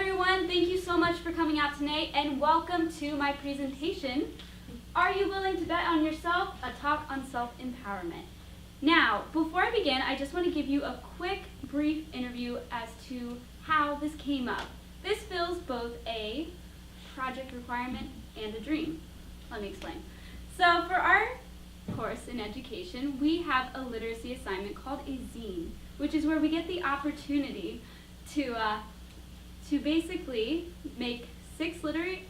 everyone, thank you so much for coming out tonight and welcome to my presentation, Are You Willing to Bet on Yourself? A Talk on Self-Empowerment. Now, before I begin, I just want to give you a quick, brief interview as to how this came up. This fills both a project requirement and a dream. Let me explain. So for our course in education, we have a literacy assignment called a zine, which is where we get the opportunity to basically make six literary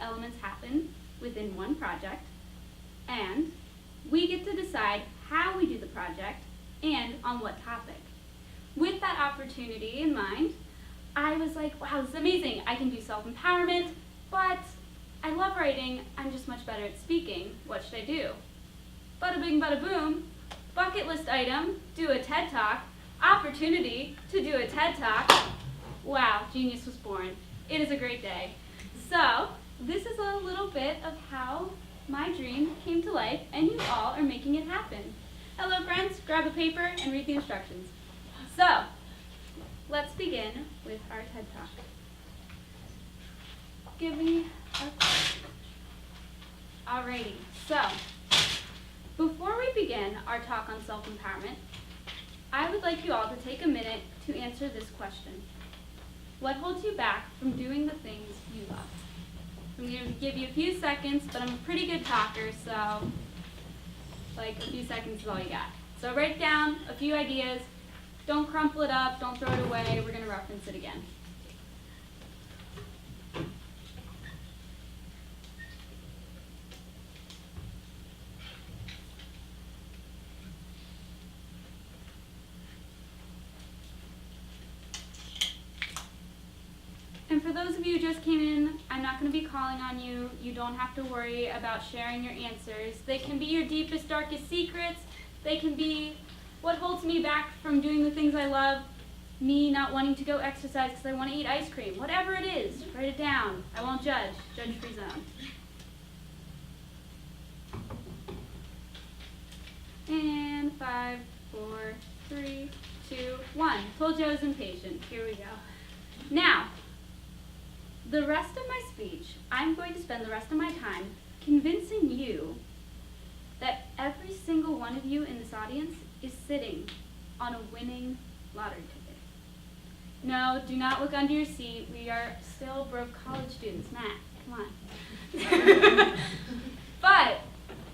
elements happen within one project, and we get to decide how we do the project and on what topic. With that opportunity in mind, I was like, wow, this is amazing. I can do self-empowerment, but I love writing. I'm just much better at speaking. What should I do? Bada bing, bada boom. Bucket list item, do a TED Talk. Opportunity to do a TED Talk. Wow, genius was born. It is a great day. So, this is a little bit of how my dream came to life, and you all are making it happen. Hello, friends. Grab a paper and read the instructions. So, let's begin with our TED Talk. Give me a... Alrighty, so, before we begin our talk on self-empowerment, I would like you all to take a minute to answer this question. What holds you back from doing the things you love? I'm going to give you a few seconds, but I'm a pretty good talker, so like a few seconds is all you got. So write down a few ideas. Don't crumple it up. Don't throw it away. We're going to reference it again. And for those of you who just came in, I'm not going to be calling on you. You don't have to worry about sharing your answers. They can be your deepest, darkest secrets. They can be what holds me back from doing the things I love, me not wanting to go exercise because I want to eat ice cream. Whatever it is, write it down. I won't judge. Judge-free zone. And 5, 4, 3, 2, 1. Told you I was impatient. Here we go. Now, the rest of my speech, I'm going to spend the rest of my time convincing you that every single one of you in this audience is sitting on a winning lottery ticket. No, do not look under your seat. We are still broke college students. Matt, come on. But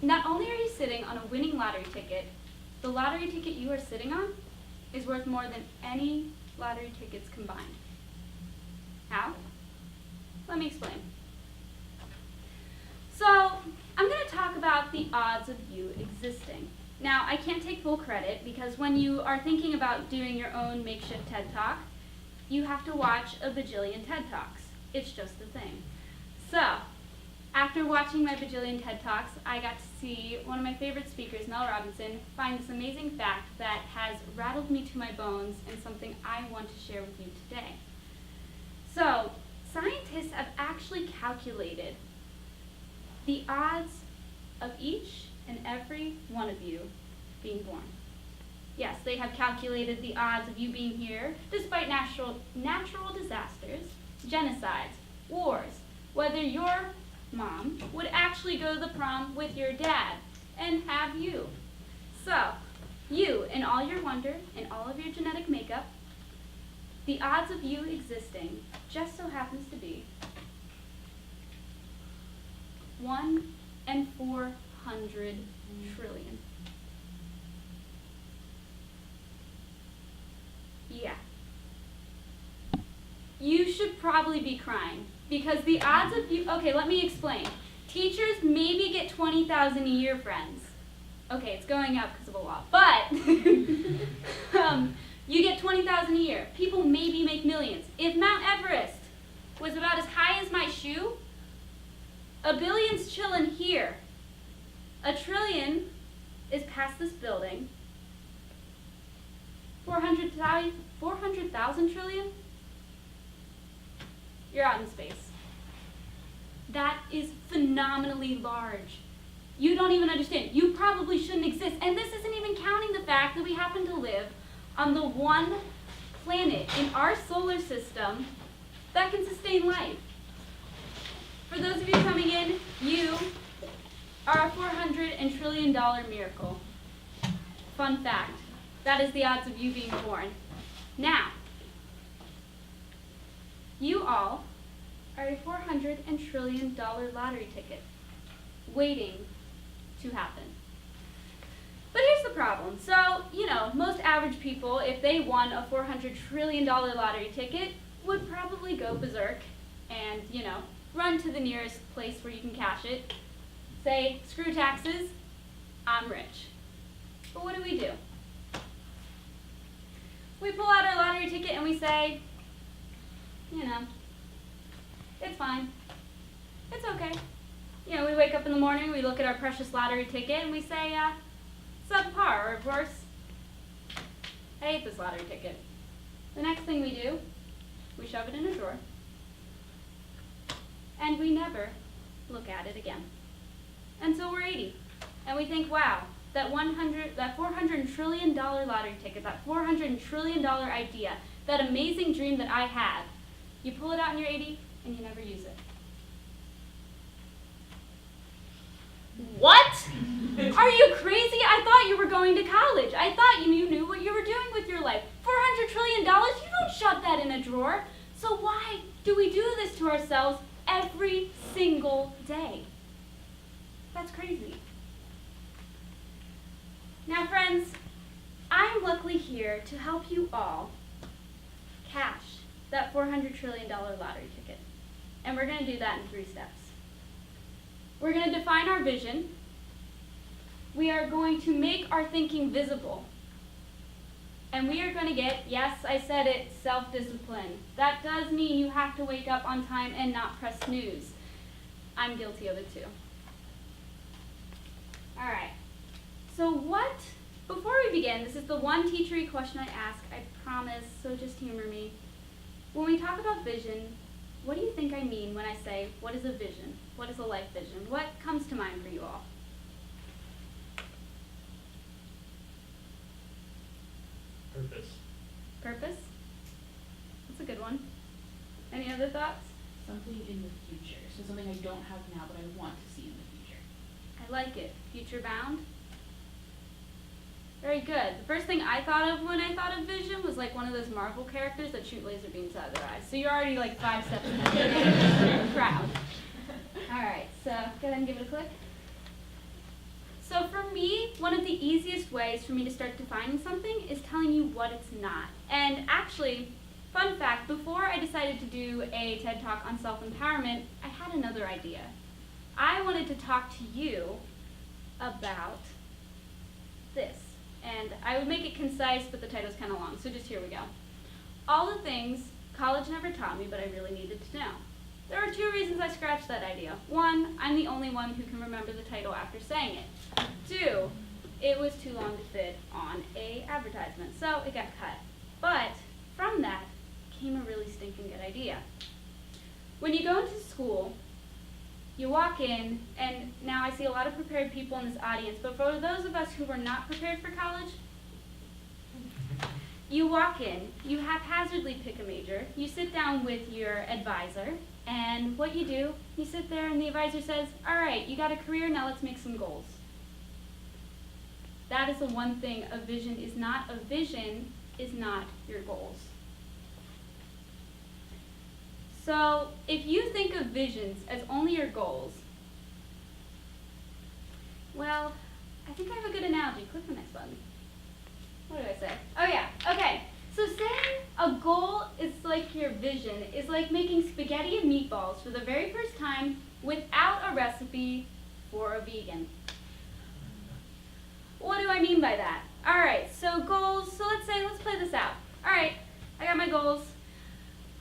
not only are you sitting on a winning lottery ticket, the lottery ticket you are sitting on is worth more than any lottery tickets combined. How? Let me explain. So, I'm going to talk about the odds of you existing. Now, I can't take full credit because when you are thinking about doing your own makeshift TED Talk, you have to watch a bajillion TED Talks. It's just the thing. So, after watching my bajillion TED Talks, I got to see one of my favorite speakers, Mel Robinson, find this amazing fact that has rattled me to my bones and something I want to share with you today. So, scientists have actually calculated the odds of each and every one of you being born. Yes, they have calculated the odds of you being here despite natural disasters, genocides, wars, whether your mom would actually go to the prom with your dad and have you. So, you, in all your wonder and all of your genetic makeup, the odds of you existing just so happens to be 1 in 400 trillion. Yeah. You should probably be crying because the odds of you, okay, let me explain. Teachers maybe get 20,000 a year, friends. Okay, it's going up because of a law, but you get 20,000 a year. People maybe make millions. If Mount Everest was about as high as my shoe, a billion's chilling here. A trillion is past this building. 400,000 trillion? You're out in space. That is phenomenally large. You don't even understand. You probably shouldn't exist. And this isn't even counting the fact that we happen to live on the one planet in our solar system that can sustain life. For those of you coming in, you are a $400 trillion miracle. Fun fact, that is the odds of you being born. Now, you all are a $400 trillion lottery ticket waiting to happen. But here's the problem. So, most average people, if they won a $400 trillion lottery ticket, would probably go berserk and, run to the nearest place where you can cash it. Say, screw taxes, I'm rich. But what do? We pull out our lottery ticket and we say, it's fine. It's okay. We wake up in the morning, we look at our precious lottery ticket, and we say, subpar, or worse, I hate this lottery ticket. The next thing we do, we shove it in a drawer, and we never look at it again. Until we're 80, and we think, wow, that $400 trillion lottery ticket, that $400 trillion idea, that amazing dream that I had, you pull it out in your 80, and you never use it. What? Are you crazy? I thought you were going to college. I thought you knew what you were doing with your life. $400 trillion? You don't shove that in a drawer. So why do we do this to ourselves every single day? That's crazy. Now, friends, I'm luckily here to help you all cash that $400 trillion lottery ticket. And we're going to do that in 3 steps. We're going to define our vision. We are going to make our thinking visible. And we are going to get, yes, I said it, self-discipline. That does mean you have to wake up on time and not press snooze. I'm guilty of it too. All right. So before we begin, this is the one teachery question I ask, I promise, so just humor me. When we talk about vision, what do you think I mean when I say, what is a vision? What is a life vision? What comes to mind for you all? Purpose. Purpose? That's a good one. Any other thoughts? Something in the future. So something I don't have now, but I want to see in the future. I like it. Future bound? Very good. The first thing I thought of when I thought of vision was like one of those Marvel characters that shoot laser beams out of their eyes. So you're already like 5 steps ahead of the crowd. All right, so go ahead and give it a click. So for me, one of the easiest ways for me to start defining something is telling you what it's not. And actually, fun fact, before I decided to do a TED Talk on self-empowerment, I had another idea. I wanted to talk to you about this. And I would make it concise, but the title's kind of long, so just here we go. All the things college never taught me, but I really needed to know. There are 2 reasons I scratched that idea. 1, I'm the only one who can remember the title after saying it. 2, it was too long to fit on a advertisement, so it got cut. But from that came a really stinking good idea. When you go into school, you walk in, and now I see a lot of prepared people in this audience, but for those of us who were not prepared for college, you walk in, you haphazardly pick a major, you sit down with your advisor, and what you do, you sit there and the advisor says, all right, you got a career, now let's make some goals. That is the one thing a vision is not. A vision is not your goals. So if you think of visions as only your goals, well, I think I have a good analogy. Click the next button. What do I say? Oh yeah, okay. So saying a goal is like your vision is like making spaghetti and meatballs for the very first time without a recipe for a vegan. What do I mean by that? All right, so goals, so let's play this out. All right, I got my goals.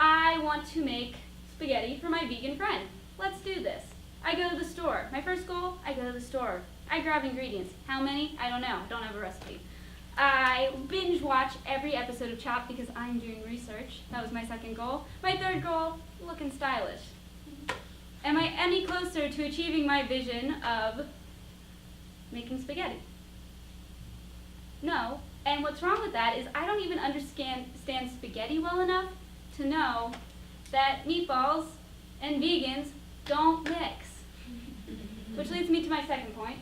I want to make spaghetti for my vegan friend. Let's do this. I go to the store. My first goal, I go to the store. I grab ingredients. How many? I don't know. I don't have a recipe. I binge watch every episode of Chopped because I'm doing research. That was my second goal. My third goal, looking stylish. Am I any closer to achieving my vision of making spaghetti? No. And what's wrong with that is I don't even understand spaghetti well enough to know that meatballs and vegans don't mix. Which leads me to my second point.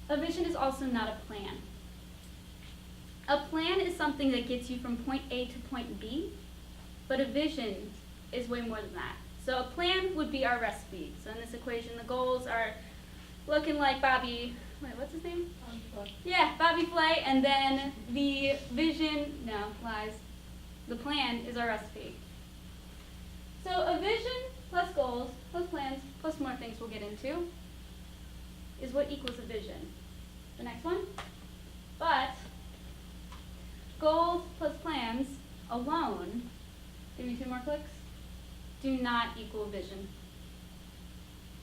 A vision is also not a plan. A plan is something that gets you from point A to point B, but a vision is way more than that. So a plan would be our recipe. So in this equation, the goals are looking like Bobby, what's his name? Yeah, Bobby Flay, and then the vision, no, lies. The plan is our recipe. So a vision plus goals plus plans plus more things we'll get into is what equals a vision. The next one. But goals plus plans alone, give me 2 more clicks, do not equal vision.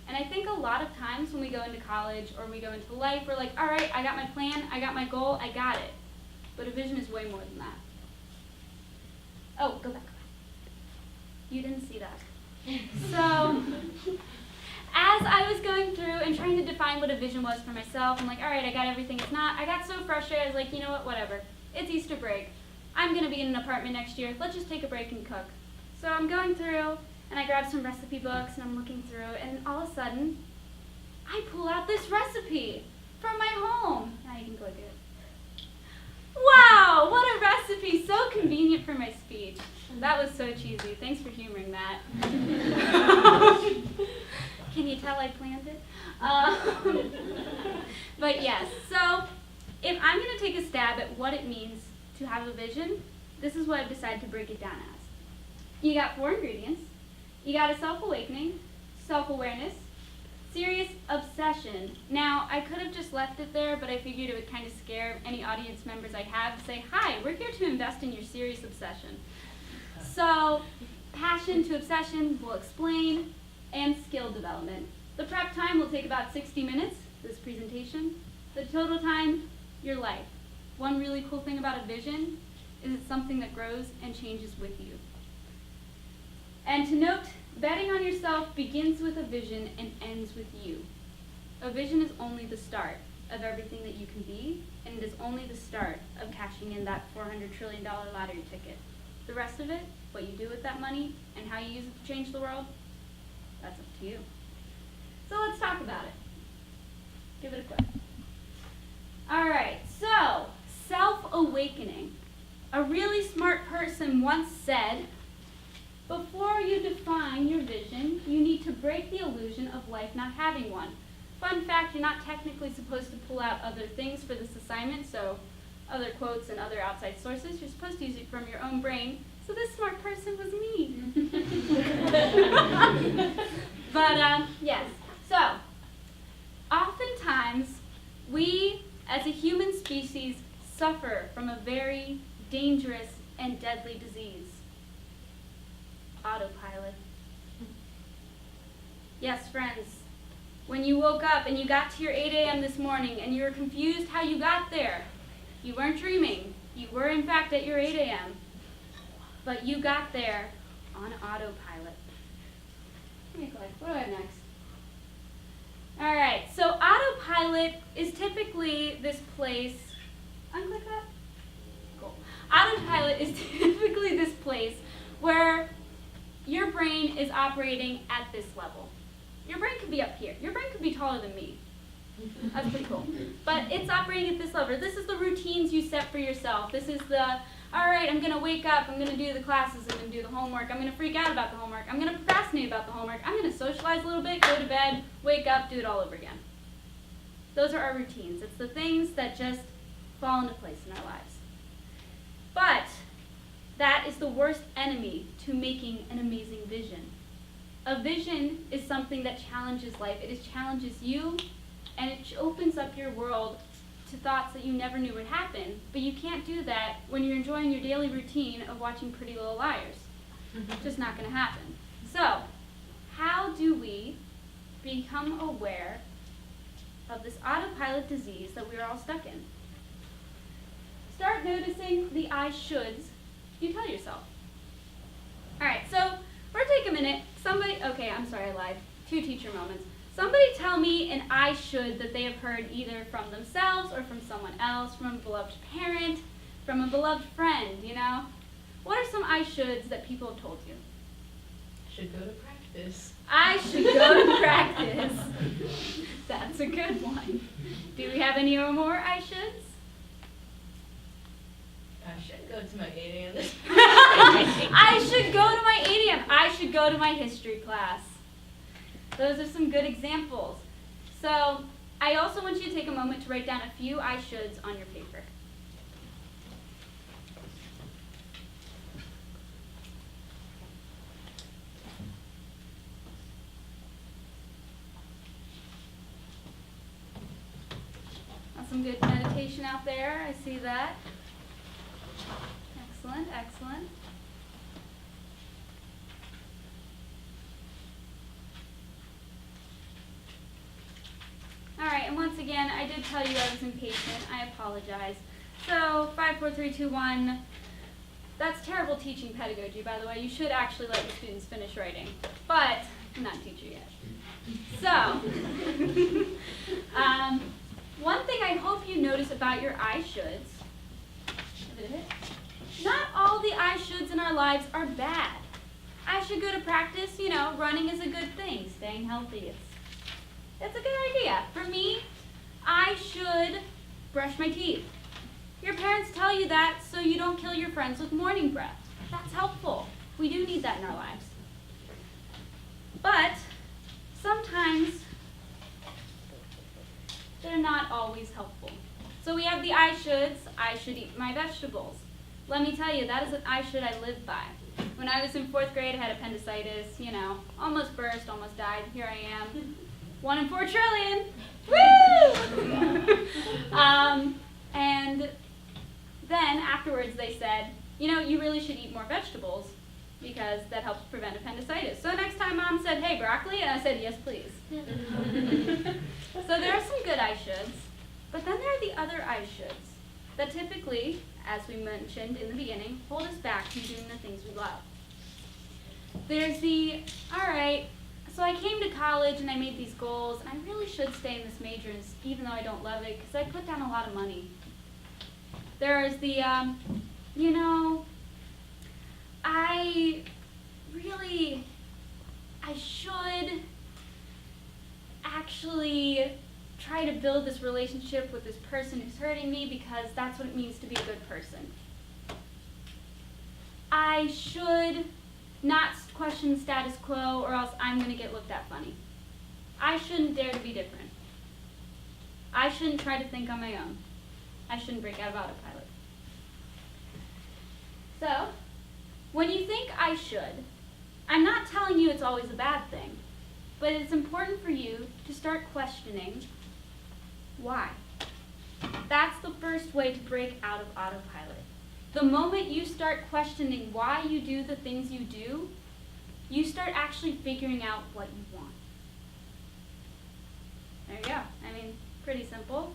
And I think a lot of times when we go into college or we go into life, we're like, all right, I got my plan, I got my goal, I got it. But a vision is way more than that. Oh, go back. You didn't see that. So, as I was going through and trying to define what a vision was for myself, I'm like, all right, I got everything. It's not. I got so frustrated. I was like, you know what, whatever. It's Easter break. I'm going to be in an apartment next year. Let's just take a break and cook. So I'm going through, and I grab some recipe books, and I'm looking through, and all of a sudden, I pull out this recipe from my home. Now you can click it. Wow, what a recipe. So convenient for my speech. That was so cheesy. Thanks for humoring that. Can you tell I planned it? But yes, so if I'm going to take a stab at what it means to have a vision, this is what I've decided to break it down as. You got 4 ingredients. You got a self-awakening, self-awareness, serious obsession. Now, I could have just left it there, but I figured it would kind of scare any audience members I have to say, hi, we're here to invest in your serious obsession. So, passion to obsession, we'll explain, and skill development. The prep time will take about 60 minutes, this presentation. The total time, your life. One really cool thing about a vision is it's something that grows and changes with you. And to note, betting on yourself begins with a vision and ends with you. A vision is only the start of everything that you can be, and it is only the start of cashing in that $400 trillion lottery ticket. The rest of it, what you do with that money and how you use it to change the world, that's up to you. So let's talk about it. Give it a quick. All right, so self-awakening. A really smart person once said, before you define your vision, you need to break the illusion of life not having one. Fun fact, you're not technically supposed to pull out other things for this assignment, so other quotes and other outside sources. You're supposed to use it from your own brain. So this smart person was me. But yes, so oftentimes we as a human species suffer from a very dangerous and deadly disease. Autopilot. Yes, friends, when you woke up and you got to your 8 a.m. this morning and you were confused how you got there, you weren't dreaming. You were, in fact, at your 8 a.m. But you got there on autopilot. Let me click. What do I have next? All right, so autopilot is typically this place. Unclick that? Cool. Autopilot is typically this place where your brain is operating at this level. Your brain could be up here. Your brain could be taller than me. That's pretty cool. But it's operating at this level. This is the routines you set for yourself. This is the, all right, I'm going to wake up, I'm going to do the classes, I'm going to do the homework, I'm going to freak out about the homework, I'm going to procrastinate about the homework, I'm going to socialize a little bit, go to bed, wake up, do it all over again. Those are our routines. It's the things that just fall into place in our lives. But that is the worst enemy to making an amazing vision. A vision is something that challenges life. It challenges you, and it opens up your world to thoughts that you never knew would happen. But you can't do that when you're enjoying your daily routine of watching Pretty Little Liars. It's just not going to happen. So, how do we become aware of this autopilot disease that we're all stuck in? Start noticing the I shoulds you tell yourself. All right, so we're take a minute. Okay, I'm sorry, I lied. 2 teacher moments. Somebody tell me an I should that they have heard either from themselves or from someone else, from a beloved parent, from a beloved friend, you know? What are some I I shoulds that people have told you? Should go to practice. I should go to practice. That's a good one. Do we have any more I shoulds? I should go to my 8 a.m. this I should go to my 8 a.m. I should go to my history class. Those are some good examples. So I also want you to take a moment to write down a few I shoulds on your paper. That's some good meditation out there. I see that. Excellent, excellent. All right, and once again, I did tell you I was impatient. I apologize. So 5, 4, 3, 2, 1. That's terrible teaching pedagogy, by the way. You should actually let your students finish writing, but I'm not a teacher yet. So, one thing I hope you notice about your I shoulds, not all the I shoulds in our lives are bad. I should go to practice, running is a good thing. Staying healthy, it's a good idea. For me, I should brush my teeth. Your parents tell you that so you don't kill your friends with morning breath. That's helpful. We do need that in our lives. But sometimes they're not always helpful. So we have the I shoulds. I should eat my vegetables. Let me tell you, that is an I should I live by. When I was in 4th grade, I had appendicitis, almost burst, almost died. Here I am. 1 in 4 trillion. Woo! And then afterwards they said, you really should eat more vegetables because that helps prevent appendicitis. So next time Mom said, hey, broccoli, and I said, yes, please. So there are some good I shoulds, but then there are the other I shoulds that typically, as we mentioned in the beginning, hold us back from doing the things we love. There's the, all right, so I came to college and I made these goals, and I really should stay in this major even though I don't love it because I put down a lot of money. There's the, I should actually try to build this relationship with this person who's hurting me because that's what it means to be a good person. I should not question status quo or else I'm going to get looked at funny. I shouldn't dare to be different. I shouldn't try to think on my own. I shouldn't break out of autopilot. So, when you think I should, I'm not telling you it's always a bad thing, but it's important for you to start questioning why. That's the first way to break out of autopilot. The moment you start questioning why you do the things you do, you start actually figuring out what you want. There you go. Pretty simple.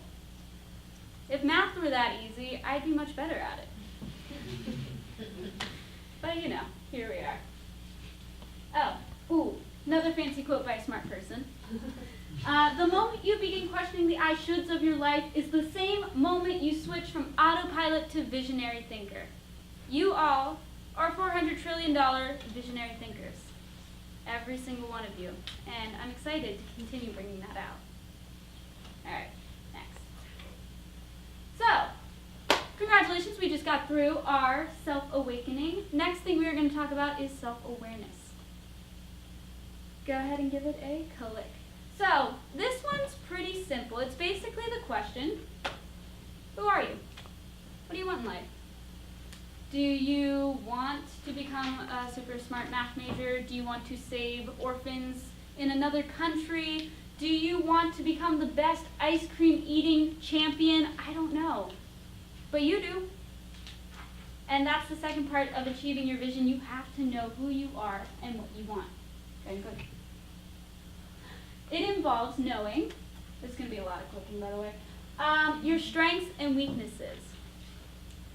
If math were that easy, I'd be much better at it. But here we are. Another fancy quote by a smart person. The moment you begin questioning the I shoulds of your life is the same moment you switch from autopilot to visionary thinker. You all are $400 trillion visionary thinkers. Every single one of you. And I'm excited to continue bringing that out. All right, next. So, congratulations, we just got through our self-awakening. Next thing we are going to talk about is self-awareness. Go ahead and give it a click. So, this one's pretty simple. It's basically the question, who are you? What do you want in life? Do you want to become a super smart math major? Do you want to save orphans in another country? Do you want to become the best ice cream eating champion? I don't know. But you do. And that's the second part of achieving your vision. You have to know who you are and what you want. Okay, good. It involves knowing, there's going to be a lot of clicking by the way, your strengths and weaknesses.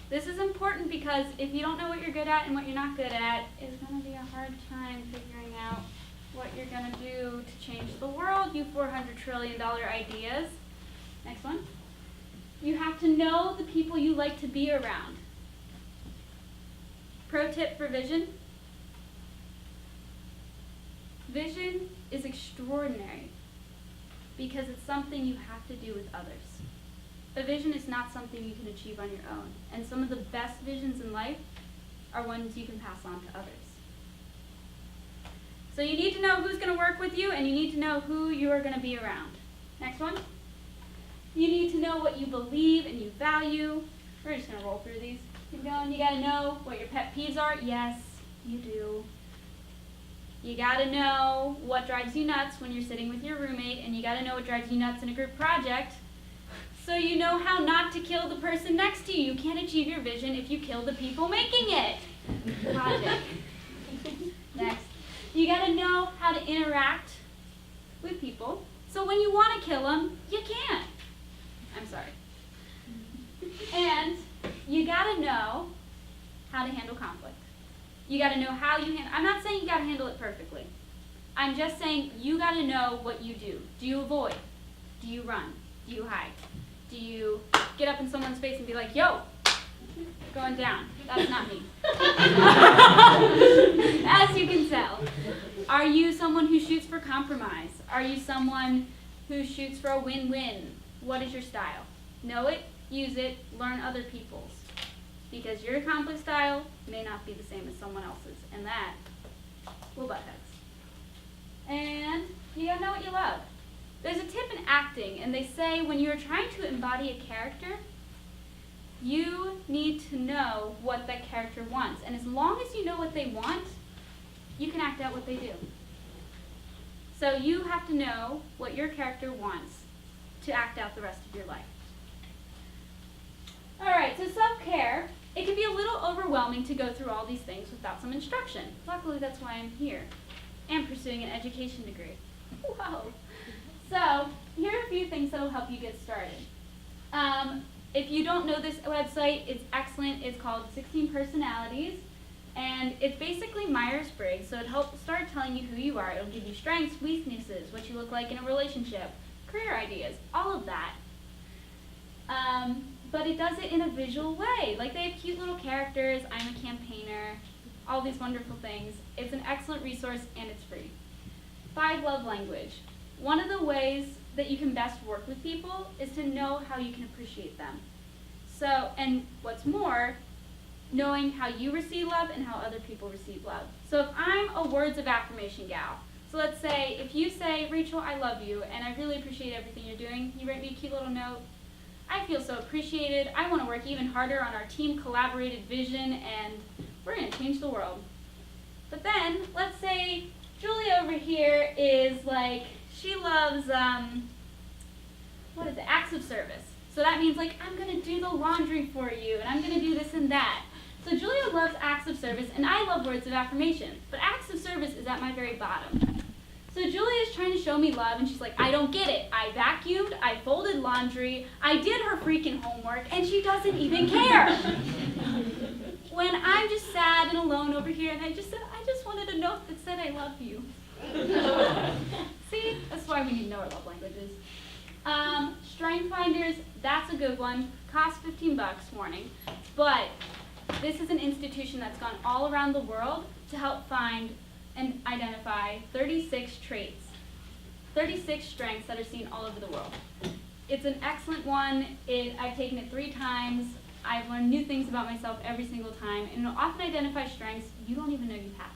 This is important because if you don't know what you're good at and what you're not good at, it's going to be a hard time figuring out what you're going to do to change the world, you $400 trillion ideas. Next one. You have to know the people you like to be around. Pro tip for vision. Vision is extraordinary because it's something you have to do with others. A vision is not something you can achieve on your own, and some of the best visions in life are ones you can pass on to others. So you need to know who's going to work with you, and you need to know who you are going to be around. Next one. You need to know what you believe and you value. We're just going to roll through these. Keep going. You got to know what your pet peeves are. Yes, you do. You got to know what drives you nuts when you're sitting with your roommate, and you got to know what drives you nuts in a group project. So you know how not to kill the person next to you. You can't achieve your vision if you kill the people making it. Project. Next. You got to know how to interact with people. So when you want to kill them, you can't. I'm sorry. And you got to know how to handle conflict. You got to know how you handle. I'm not saying you got to handle it perfectly. I'm just saying you got to know what you do. Do you avoid? Do you run? Do you hide? Do you get up in someone's face and be like, yo, going down? That's not me. As you can tell. Are you someone who shoots for compromise? Are you someone who shoots for a win-win? What is your style? Know it, use it, learn other people's. Because your accomplished style may not be the same as someone else's, and that will butt heads. And you gotta know what you love. There's a tip in acting, and they say when you're trying to embody a character, you need to know what that character wants. And as long as you know what they want, you can act out what they do. So you have to know what your character wants to act out the rest of your life. All right, so self-care, it can be a little overwhelming to go through all these things without some instruction. Luckily, that's why I'm here and pursuing an education degree. Whoa. So here are a few things that will help you get started. If you don't know this website, it's excellent. It's called 16 Personalities, and it's basically Myers-Briggs, so it helps start telling you who you are. It'll give you strengths, weaknesses, what you look like in a relationship, career ideas, all of that. But it does it in a visual way. Like they have cute little characters, I'm a campaigner, all these wonderful things. It's an excellent resource and it's free. 5 love language. One of the ways that you can best work with people is to know how you can appreciate them. So, and what's more, knowing how you receive love and how other people receive love. So if I'm a words of affirmation gal, so let's say if you say, Rachel, I love you and I really appreciate everything you're doing, you write me a cute little note. I feel so appreciated. I want to work even harder on our team collaborated vision and we're going to change the world. But then, let's say Julia over here is like, she loves, acts of service. So that means like, I'm going to do the laundry for you and I'm going to do this and that. So Julia loves acts of service and I love words of affirmation. But acts of service is at my very bottom. So Julia is trying to show me love and she's like, I don't get it. I vacuumed, I folded laundry, I did her freaking homework, and she doesn't even care. When I'm just sad and alone over here and I just wanted a note that said I love you. See, that's why we need to know our love languages. Strength finders, that's a good one. Cost $15, warning. But this is an institution that's gone all around the world to help find and identify 36 traits, 36 strengths that are seen all over the world. It's an excellent one. I've taken it 3 times. I've learned new things about myself every single time, and it'll often identify strengths you don't even know you have.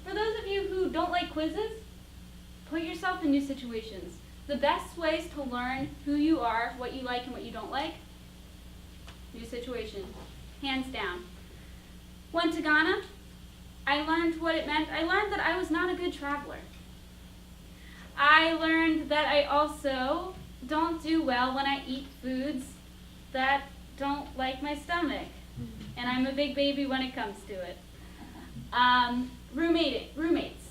For those of you who don't like quizzes, put yourself in new situations. The best ways to learn who you are, what you like and what you don't like, new situation, hands down. Went to Ghana. I learned what it meant. I learned that I was not a good traveler. I learned that I also don't do well when I eat foods that don't like my stomach. And I'm a big baby when it comes to it. Roommates.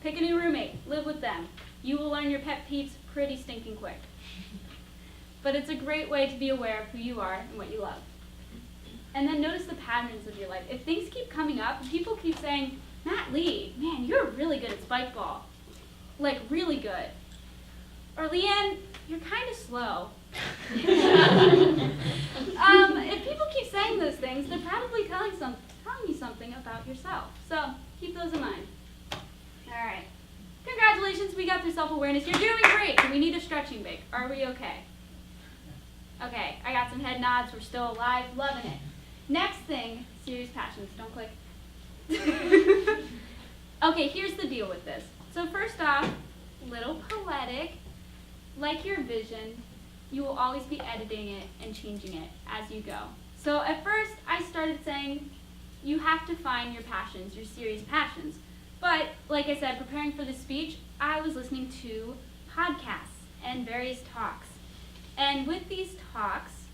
Pick a new roommate. Live with them. You will learn your pet peeves pretty stinking quick. But it's a great way to be aware of who you are and what you love. And then notice the patterns of your life. If things keep coming up, people keep saying, Matt Lee, man, you're really good at spike ball. Like, really good. Or Leanne, you're kind of slow. If people keep saying those things, they're probably telling you something about yourself. So keep those in mind. All right. Congratulations, we got through self-awareness. You're doing great. Do we need a stretching break? Are we okay? Okay, I got some head nods. We're still alive. Loving it. Next thing, serious passions. Don't click. Okay, here's the deal with this. So first off, little poetic. Like your vision, you will always be editing it and changing it as you go. So at first, I started saying, you have to find your passions, your serious passions. But, like I said, preparing for this speech, I was listening to podcasts and various talks. And with these talks,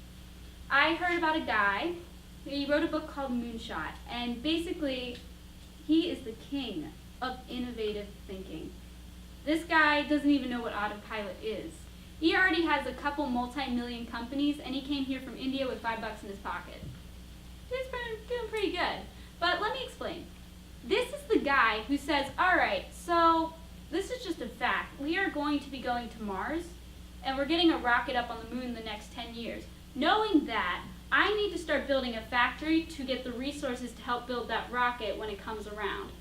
I heard about a guy. He wrote a book called Moonshot. And basically, he is the king of innovative thinking. This guy doesn't even know what autopilot is. He already has a couple multi-million companies, and he came here from India with $5 in his pocket. He's doing pretty good. But let me explain. This is the guy who says, all right, so this is just a fact. We are going to be going to Mars, and we're getting a rocket up on the moon in the next 10 years. Knowing that, I need to start building a factory to get the resources to help build that rocket when it comes around.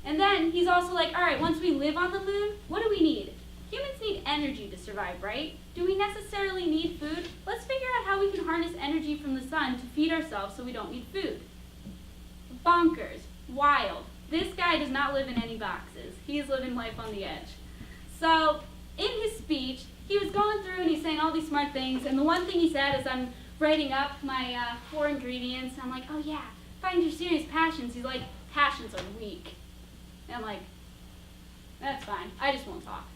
And then he's also like, all right, once we live on the moon, what do we need? Humans need energy to survive, right? Do we necessarily need food? Let's figure out how we can harness energy from the sun to feed ourselves so we don't need food. Bonkers. Wild. This guy does not live in any boxes. He is living life on the edge. So, in his speech, he was going through and he's saying all these smart things, and the one thing he said is, I'm writing up my 4 ingredients, and I'm like, oh yeah, find your serious passions. He's like, passions are weak. And I'm like, that's fine, I just won't talk.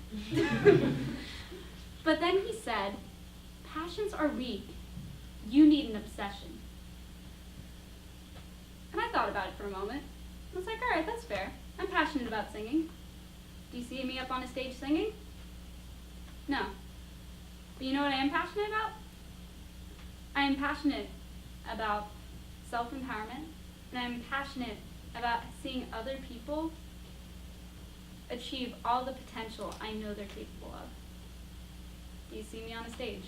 But then he said, passions are weak. You need an obsession. And I thought about it for a moment. I was like, all right, that's fair. I'm passionate about singing. Do you see me up on a stage singing? No. But you know what I am passionate about? I am passionate about self-empowerment, and I'm passionate about seeing other people achieve all the potential I know they're capable of. Do you see me on a stage?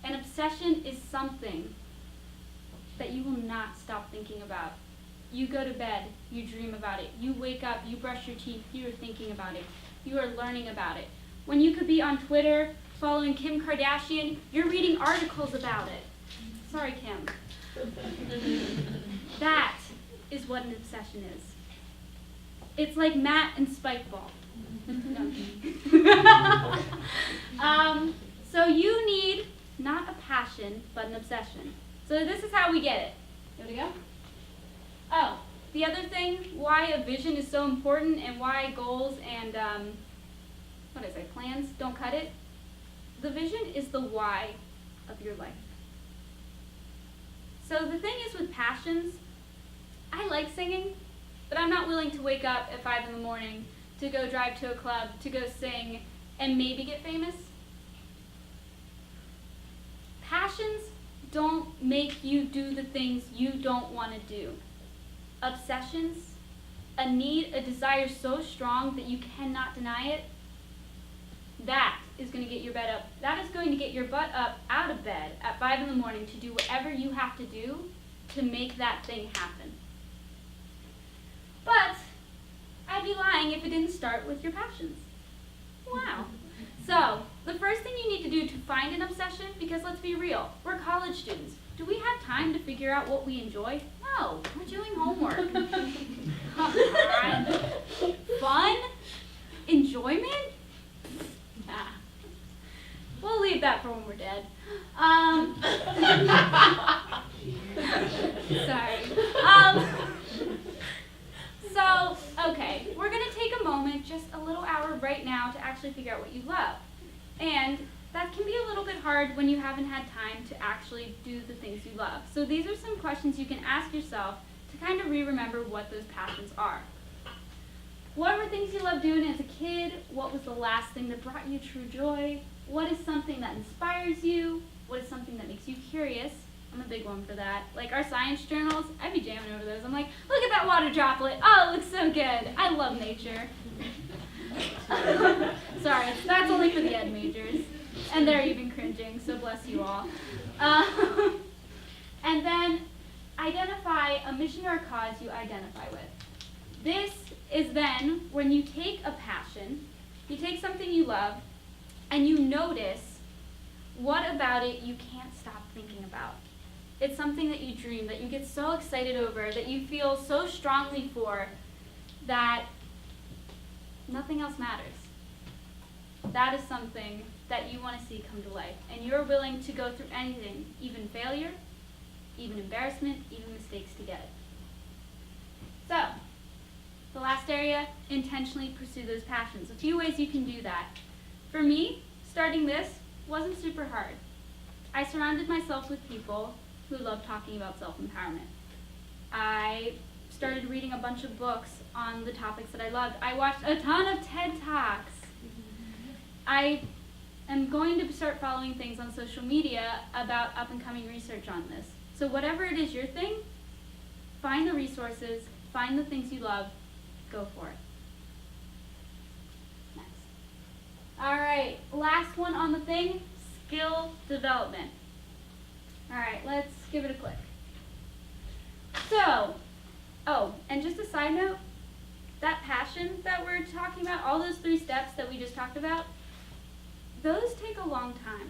An obsession is something that you will not stop thinking about. You go to bed, you dream about it. You wake up, you brush your teeth, you are thinking about it. You are learning about it. When you could be on Twitter following Kim Kardashian, you're reading articles about it. Sorry, Kim. That is what an obsession is. It's like Matt and Spikeball. So you need not a passion, but an obsession. So this is how we get it. You want to go? Oh, the other thing, why a vision is so important and why goals and, plans don't cut it. The vision is the why of your life. So the thing is with passions, I like singing, but I'm not willing to wake up at 5 in the morning to go drive to a club, to go sing, and maybe get famous. Passions don't make you do the things you don't want to do. Obsessions, a need, a desire so strong that you cannot deny it, that is going to get your bed up. That is going to get your butt up out of bed at 5 in the morning to do whatever you have to do to make that thing happen. But I'd be lying if it didn't start with your passions. Wow. So, the first thing you need to do to find an obsession, because let's be real, we're college students. Do we have time to figure out what we enjoy? No, we're doing homework. Come on. Fun? Enjoyment? Nah. We'll leave that for when we're dead. Sorry. So, okay, we're going to take a moment, just a little hour right now, to actually figure out what you love. And that can be a little bit hard when you haven't had time to actually do the things you love. So these are some questions you can ask yourself to kind of re-remember what those passions are. What were things you loved doing as a kid? What was the last thing that brought you true joy? What is something that inspires you? What is something that makes you curious? I'm a big one for that. Like our science journals, I'd be jamming over those. I'm like, look at that water droplet. Oh, it looks so good. I love nature. Sorry, that's only for the ed majors. And they're even cringing, so bless you all. And then identify a mission or a cause you identify with. This is then when you take a passion, you take something you love, and you notice what about it you can't stop thinking about. It's something that you dream, that you get so excited over, that you feel so strongly for, that nothing else matters. That is something that you want to see come to life, and you're willing to go through anything, even failure, even embarrassment, even mistakes to get it. So, the last area, intentionally pursue those passions. A few ways you can do that. For me, starting this wasn't super hard. I surrounded myself with people who love talking about self-empowerment. I started reading a bunch of books on the topics that I loved. I watched a ton of TED Talks. I am going to start following things on social media about up-and-coming research on this. So whatever it is your thing, find the resources, find the things you love, go for it. Next. All right, last one on the thing, skill development. All right, let's give it a click. So, oh, and just a side note, that passion that we're talking about, all those 3 steps that we just talked about, those take a long time.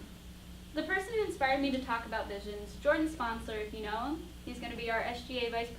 The person who inspired me to talk about visions, Jordan Sponsler, if you know him, he's going to be our SGA Vice President.